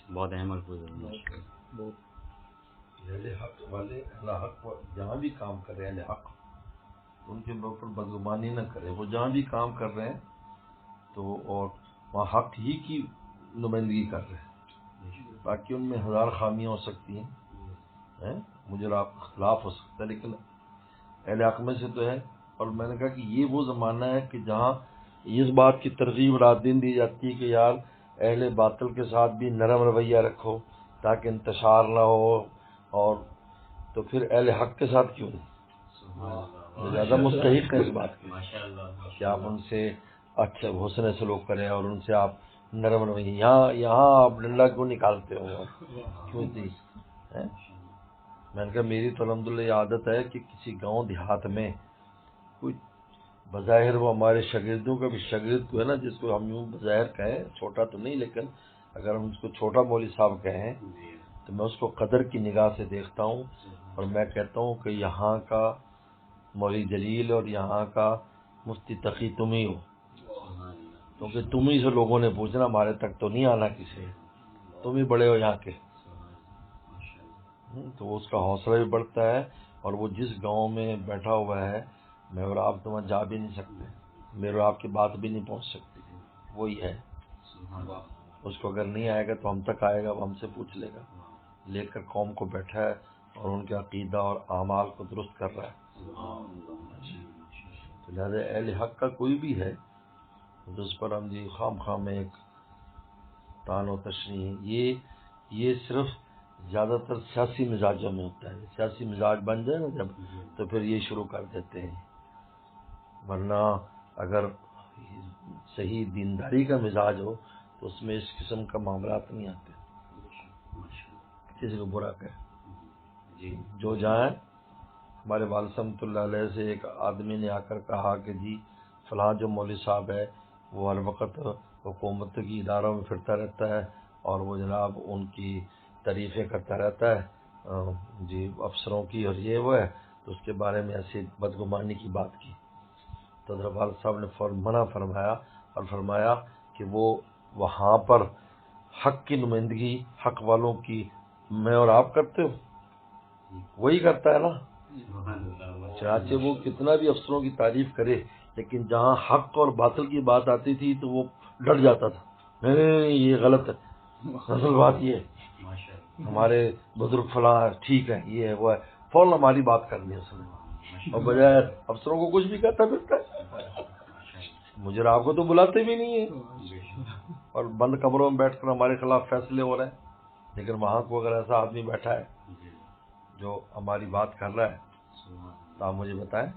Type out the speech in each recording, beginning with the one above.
بہت اہم الفاظ ہیں. اہل حق والے اہل حق جہاں بھی کام کر رہے ہیں، اہل حق ان کے اوپر بدگمانی نہ کریں. وہ جہاں بھی کام کر رہے ہیں تو اور وہاں حق ہی کی نمائندگی کر رہے ہیں. باقی ان میں ہزار خامیاں ہو سکتی ہیں، مجھے آپ اختلاف ہو سکتا ہے، لیکن اہل حق میں سے تو ہے. اور میں نے کہا کہ یہ وہ زمانہ ہے کہ جہاں اس بات کی ترغیب رات دن دی جاتی ہے کہ یار اہل باطل کے ساتھ بھی نرم رویہ رکھو تاکہ انتشار نہ ہو. اور تو پھر اہل حق کے ساتھ کیوں نہیں؟ زیادہ مستحق ہے اس بات کی کہ آپ ان سے اچھا حسن سلوک کریں اور ان سے آپ نرم رویہ. یہاں آپ ڈنڈا کیوں نکالتے ہو؟ کیوں تھی؟ میں نے کہا میری تو الحمدللہ یہ عادت ہے کہ کسی گاؤں دیہات میں کوئی بظاہر وہ ہمارے شاگردوں کا بھی شاگرد کو ہے نا، جس کو ہم یوں بظاہر کہیں چھوٹا تو نہیں، لیکن اگر ہم اس کو چھوٹا مولوی صاحب کہیں تو میں اس کو قدر کی نگاہ سے دیکھتا ہوں. اور میں کہتا ہوں کہ یہاں کا مولوی جلیل اور یہاں کا مفتی تقی تم ہی ہو، کیونکہ تم ہی سے لوگوں نے پوچھنا، ہمارے تک تو نہیں آنا کسی نے، تم ہی بڑے ہو یہاں کے. تو اس کا حوصلہ بھی بڑھتا ہے. اور وہ جس گاؤں میں بیٹھا ہوا ہے، میں اور آپ تو وہاں جا بھی نہیں سکتے، میرے اور آپ کی بات بھی نہیں پہنچ سکتی. وہی ہے، اس کو اگر نہیں آئے گا تو ہم تک آئے گا، وہ ہم سے پوچھ لے گا. لے کر قوم کو بیٹھا ہے اور ان کے عقیدہ اور اعمال کو درست کر رہا ہے. تو لہٰذا اہل حق کا کوئی بھی ہے تو اس پر ہم جی خام خام میں ایک تان و تشریح، یہ صرف زیادہ تر سیاسی مزاجوں میں ہوتا ہے. سیاسی مزاج بن جائے نا جب، تو پھر یہ شروع کر دیتے ہیں. ورنہ اگر صحیح دینداری کا مزاج ہو تو اس میں اس قسم کا معاملات نہیں آتے. کسی کو برا کہے جو جائیں. ہمارے والد صاحب اللہ علیہ سے ایک آدمی نے آ کر کہا کہ جی فلاں جو مولوی صاحب ہے وہ ہر وقت حکومت کی اداروں میں پھرتا رہتا ہے اور وہ جناب ان کی تعریفیں کرتا رہتا ہے جی افسروں کی، اور یہ وہ ہے. تو اس کے بارے میں ایسی بدگمانی کی بات کی تو حضرت والد صاحب نے منع فرمایا اور فرمایا کہ وہ وہاں پر حق کی نمائندگی حق والوں کی میں اور آپ کرتے ہو، وہی کرتا ہے نا. چنانچہ وہ کتنا بھی افسروں کی تعریف کرے لیکن جہاں حق اور باطل کی بات آتی تھی تو وہ ڈٹ جاتا تھا. نہیں یہ غلط ہے، اصل بات یہ ہے ہمارے بزرگ فلاں ٹھیک ہے، یہ ہے وہ ہے، فوراً ہماری بات کرنی ہے اس نے. اور بجائے افسروں کو کچھ بھی کہتا پھرتا ہے. مجھے آپ کو تو بلاتے بھی نہیں ہیں اور بند کمروں میں بیٹھ کر ہمارے خلاف فیصلے ہو رہے ہیں. لیکن وہاں کو اگر ایسا آدمی بیٹھا ہے جو ہماری بات کر رہا ہے تو آپ مجھے بتائیں.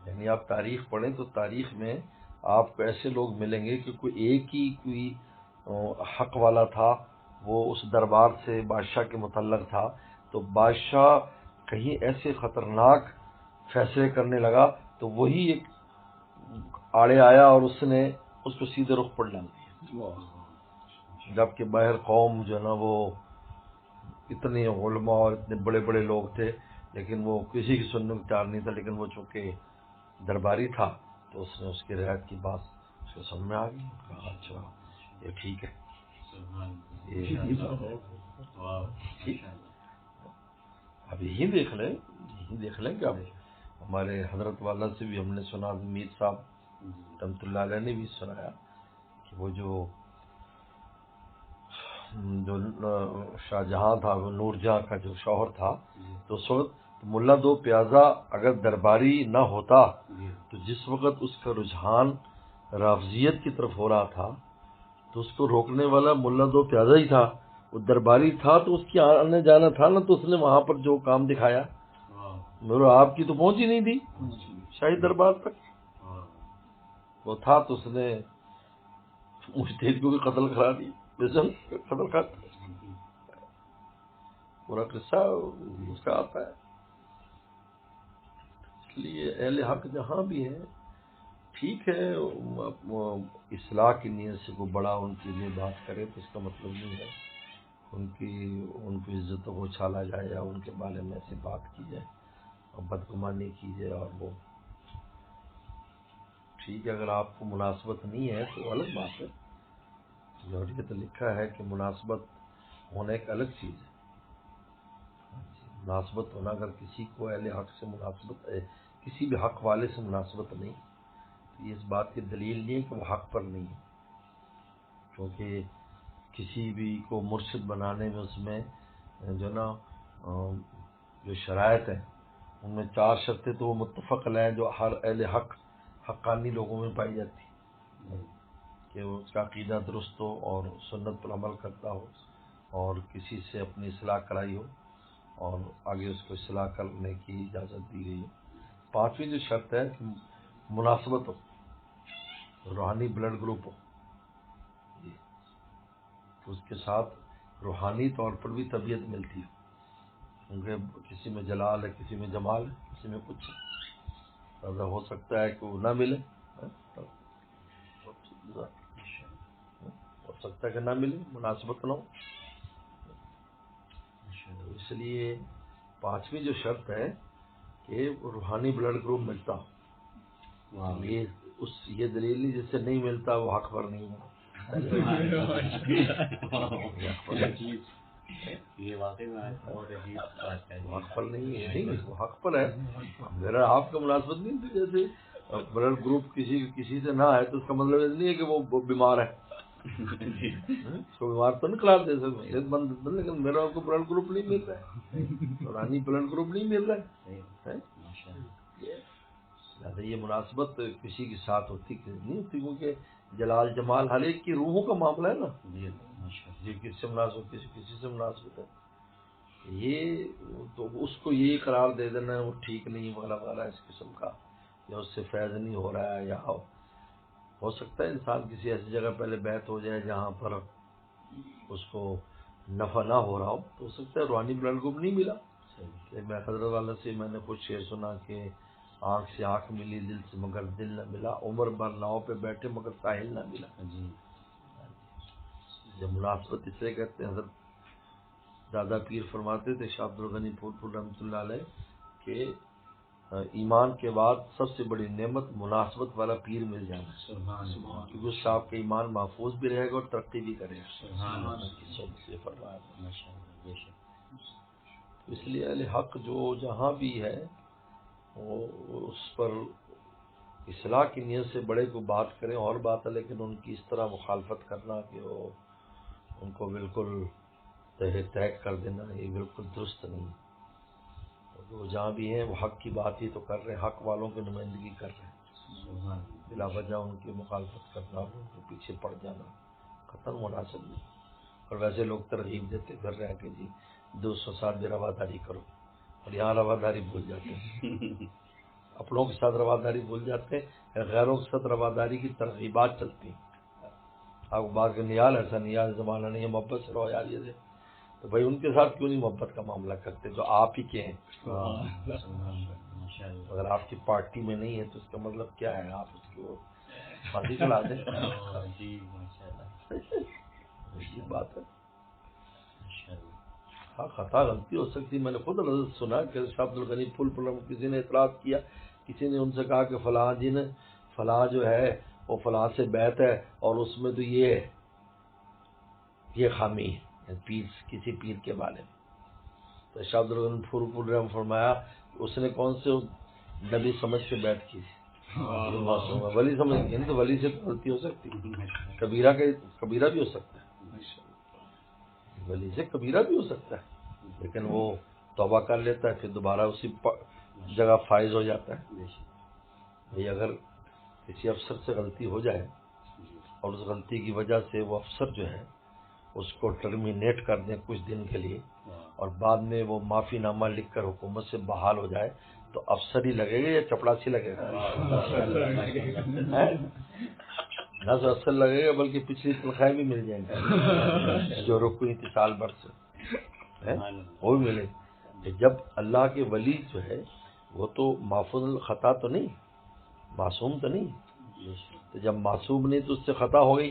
یعنی آپ تاریخ پڑھیں تو تاریخ میں آپ کو ایسے لوگ ملیں گے کہ کوئی ایک ہی کوئی حق والا تھا، وہ اس دربار سے بادشاہ کے متعلق تھا، تو بادشاہ کہیں ایسے خطرناک فیصلے کرنے لگا تو وہی ایک آڑے آیا اور اس نے اس کو سیدھے رخ پر ڈال دیا. جبکہ باہر قوم جو ہے نا وہ اتنے علماء اور اتنے بڑے بڑے لوگ تھے لیکن وہ کسی کی سننے کو تیار نہیں تھا. لیکن وہ چونکہ درباری تھا تو اس نے اس کی رعایت کی بات اس کو سمجھ میں آ گئی. کہا اچھا یہ ٹھیک ہے. اب یہی دیکھ لیں کہ اب ہمارے حضرت والا سے بھی ہم نے سنا، میر صاحب رحمۃ اللہ علیہ نے بھی سنایا کہ وہ جو شاہ جہاں تھا، وہ نور جہاں کا جو شوہر تھا، تو اس وقت ملا دو پیازا اگر درباری نہ ہوتا تو جس وقت اس کا رجحان رافضیت کی طرف ہو رہا تھا تو اس کو روکنے والا ملا دو پیازا ہی تھا. وہ درباری تھا تو اس کی آنے جانا تھا نا، تو اس نے وہاں پر جو کام دکھایا میرے آپ کی تو پہنچ ہی نہیں تھی شاہی دربار تک. وہ تھا تو اس نے مجتہد کو بھی قتل کرا دی، قتل کر پورا قصہ اس کا آتا ہے. اس لیے اہل حق جہاں بھی ہیں ٹھیک ہے، اصلاح کی نیت سے کوئی بڑا ان کے لیے بات کرے تو اس کا مطلب نہیں ہے ان کی عزتوں کو چھالا جائے یا ان کے بارے میں ایسی بات کی جائے اور بدگمانی کی جائے. اور وہ ٹھیک ہے اگر آپ کو مناسبت نہیں ہے تو الگ بات ہے، اور یہ تو لکھا ہے کہ مناسبت ہونا ایک الگ چیز ہے. مناسبت ہونا، اگر کسی کو اہل حق سے مناسبت ہے، کسی بھی حق والے سے مناسبت نہیں تو یہ اس بات کی دلیل نہیں ہے کہ وہ حق پر نہیں ہے. کیونکہ کسی بھی کو مرشد بنانے میں اس میں جو نا جو شرائط ہیں ان میں 4 شرطیں تو وہ متفق علیہ ہیں جو ہر اہل حقانی لوگوں میں پائی جاتی ہیں، کہ اس کا عقیدہ درست ہو اور سنت پر عمل کرتا ہو اور کسی سے اپنی اصلاح کرائی ہو اور آگے اس کو اصلاح کرنے کی اجازت دی گئی ہو. 5ویں جو شرط ہے کہ مناسبت ہو، روحانی بلڈ گروپ ہو، تو اس کے ساتھ روحانی طور پر بھی طبیعت ملتی ہے. کیونکہ کسی میں جلال ہے، کسی میں جمال ہے، کسی میں کچھ ہے. ایسا ہو سکتا ہے کہ وہ نہ ملے، ہو سکتا ہے کہ نہ ملے، مناسبت نہ ہو. تو اس لیے 5ویں جو شرط ہے کہ روحانی بلڈ گروپ ملتا ہو. یہ دلیل نہیں جس سے نہیں ملتا وہ حق پر نہیں ہے. یہ واقعی میں بہت عجیب بات ہے. حق پر نہیں ہے، نہیں وہ حق پر ہے. میرا آپ کا مناسبت نہیں تھی. جیسے بلڈ گروپ کسی سے نہ ہے تو اس کا مطلب یہ نہیں ہے کہ وہ بیمار ہے. اس کو بیمار تو نہیں قرار دے سکتے، صحت مند، لیکن میرا آپ کو بلڈ گروپ نہیں مل رہا ہے، روحانی بلڈ گروپ نہیں مل رہا ہے. لہٰذا یہ مناسبت کسی کے ساتھ ہوتی نہیں ہوتی، کیونکہ جلال جمال ہر ایک کی روحوں کا معاملہ ہے نا. یہ کس سے مناسبت، کسی سے مناسبت ہے. یہ تو اس کو یہی قرار دے دینا وہ ٹھیک نہیں وغیرہ وغیرہ اس قسم کا، یا اس سے فیض نہیں ہو رہا ہے. یا ہو سکتا ہے انسان کسی ایسی جگہ پہلے بیعت ہو جائے جہاں پر اس کو نفع نہ ہو رہا ہو، تو ہو سکتا ہے روحانی بلڈ گروپ نہیں ملا. میں حضرت والا سے میں نے کچھ شعر سنا کہ آنکھ سے آنکھ ملی، دل سے مگر دل نہ ملا، عمر بھر ناؤ پہ بیٹھے مگر ساحل نہ ملا. جب مناسبت اس سے کہتے ہیں، حضرت دادا پیر فرماتے تھے شاہ عبد الغنی پھول پور رحمۃ اللہ علیہ کہ ایمان کے بعد سب سے بڑی نعمت مناسبت والا پیر مل جانا ہے، کیونکہ اس سے آپ کا ایمان محفوظ بھی رہے گا اور ترقی بھی کرے گا. اس لیے اہل حق جو جہاں بھی ہے وہ اس پر اصلاح کی نیت سے بڑے کو بات کریں اور بات ہے، لیکن ان کی اس طرح مخالفت کرنا کہ وہ ان کو بالکل تحق کر دینا، یہ بالکل درست نہیں. وہ جہاں بھی ہیں وہ حق کی بات ہی تو کر رہے ہیں، حق والوں کی نمائندگی کر رہے ہیں. بلا وجہ ان کی مخالفت کرنا، ان کے پیچھے پڑ جانا ختم مناسب نہیں. اور ویسے لوگ ترغیب دیتے پھر رہے کہ جی 200 سال بھی رواداری کرو، اور یہاں رواداری بھول جاتے ہیں. اپنوں کے ساتھ رواداری بھول جاتے ہیں، غیروں کے ساتھ رواداری کی ترغیبات چلتی ہیں. آپ بات کا نیال ایسا نیال زمانہ نہیں ہے، محبت سے رہو یار. یہ دے تو بھائی ان کے ساتھ کیوں نہیں محبت کا معاملہ کرتے جو آپ ہی کے ہیں. اگر آپ کی پارٹی میں نہیں ہے تو اس کا مطلب کیا ہے؟ آپ اس کو پھانسی چلا دیں. یہ بات ہے. ہاں خطا غلطی ہو سکتی. میں نے خود سنا کہ شاہ عبد الغنی پھول پور کسی نے اعتراض کیا، کسی نے ان سے کہا کہ فلاں جن فلاں جو ہے وہ فلاں سے بیعت ہے اور اس میں تو یہ خامی ہے پیر، کسی پیر کے بارے میں. تو شاہ عبد الغنی پھول پور نے فرمایا اس نے کون سے نبی سمجھ کے بیعت کی تھی؟ ولی سمجھ کے. تو ولی سے غلطی ہو سکتی، کبیرہ بھی ہو سکتا ہے، ولی سے کبیرہ بھی ہو سکتا ہے، لیکن وہ توبہ کر لیتا ہے پھر دوبارہ اسی جگہ فائز ہو جاتا ہے. بھئی اگر کسی افسر سے غلطی ہو جائے اور اس غلطی کی وجہ سے وہ افسر جو ہے اس کو ٹرمینیٹ کر دیں کچھ دن کے لیے اور بعد میں وہ معافی نامہ لکھ کر حکومت سے بحال ہو جائے تو افسر ہی لگے گا یا چپڑاسی لگے گا؟ نہ تو افسر لگے گا بلکہ پچھلی تنخواہیں بھی مل جائیں گی جو رکن تھی سال بھر سے وہ بھی ملے. جب اللہ کے ولی جو ہے وہ تو محفوظ الخطا تو نہیں، معصوم تو نہیں. تو جب معصوم نہیں تو اس سے خطا ہو گئی.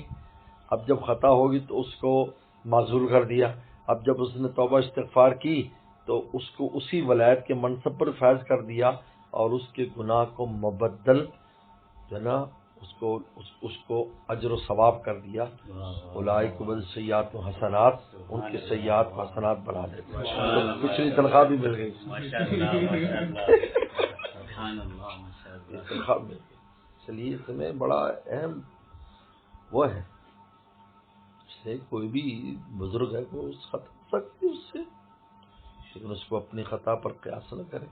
اب جب خطا ہوگی تو اس کو معذور کر دیا. اب جب اس نے توبہ استغفار کی تو اس کو اسی ولایت کے منصب پر فائز کر دیا اور اس کے گناہ کو مبدل جو ہے نا اس کو اجر و ثواب کر دیا. اولئک بالسیئات و حسنات، ان کے سیئات و حسنات بنا دیتے ہیں. پچھلی تنخواہ بھی مل گئی. تنخواہ مل گئی. چلیے اس میں بڑا اہم وہ ہے، اس سے کوئی بھی بزرگ ہے وہ خطا سکتی اس سے، لیکن اس کو اپنی خطا پر قیاس نہ کرے.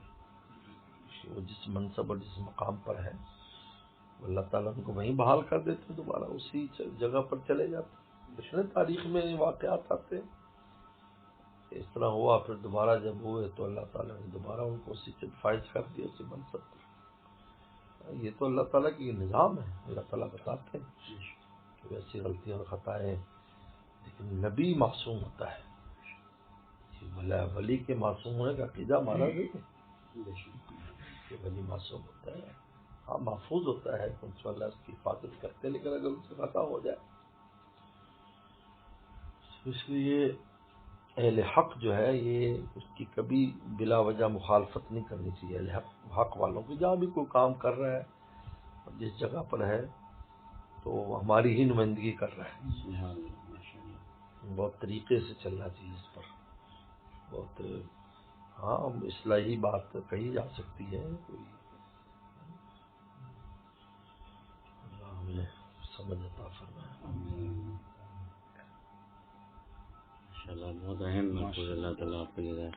وہ جس منصب اور جس مقام پر ہے اللہ تعالیٰ ان کو وہیں بحال کر دیتے ہیں، دوبارہ اسی جگہ پر چلے جاتے ہیں. اتنے تاریخ میں واقعات آتے ہیں. اس طرح ہوا، پھر دوبارہ جب ہوئے تو اللہ تعالیٰ نے دوبارہ ان کو اسی سے فائز کر دیا، اسی منصب پر. یہ تو اللہ تعالیٰ کی نظام ہے. اللہ تعالیٰ بتاتے ہیں کہ ویسی غلطیاں اور خطائیں، لیکن نبی معصوم ہوتا ہے. ولی کے معصوم ہونے کا عقیدہ ہمارا نہیں ہے کہ ولی معصوم ہوتا ہے. ہاں محفوظ ہوتا ہے، انشاءاللہ اس کی حفاظت کرتے ہیں، لیکن اگر اس سے خطا ہو جائے اس لیے اہل حق جو ہے یہ اس کی کبھی بلا وجہ مخالفت نہیں کرنی چاہیے. اہل حق والوں کی جہاں بھی کوئی کام کر رہا ہے جس جگہ پر ہے تو ہماری ہی نمائندگی کر رہا ہے. بہت طریقے سے چلنا چاہیے اس پر. بہت ہاں اصلاحی بات کہی جا سکتی ہے. کوئی اللہ ہمیں سمجھ عطا فرمائے. ماشاءاللہ بہت اہم محفوظ اللہ تعالیٰ آپ کے لیے